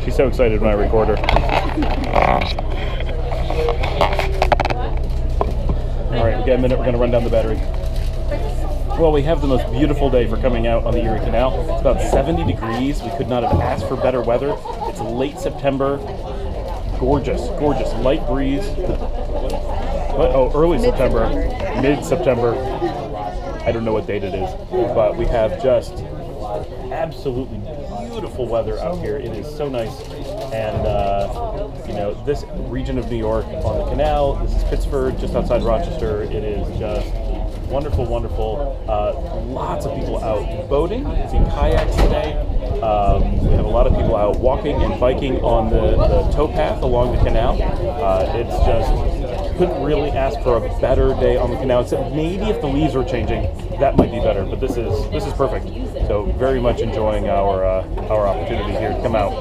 She's so excited when I record her. All right, we got a minute. We're going to run down the battery. Well, we have the most beautiful day for coming out on the Erie Canal. It's about 70 degrees. We could not have asked for better weather. It's late September. Gorgeous, gorgeous. Light breeze. Oh, early September. Mid-September. I don't know what date it is. But we have just absolutely beautiful weather out here. It is so nice. And, this region of New York on the canal, this is Pittsford, just outside Rochester. It is just wonderful, wonderful. Lots of people out boating. I see kayaks today. We have a lot of people out walking and biking on the towpath along the canal. It's just, couldn't really ask for a better day on the canal, except maybe if the leaves were changing, that might be better. But this is perfect. So very much enjoying our opportunity here to come out.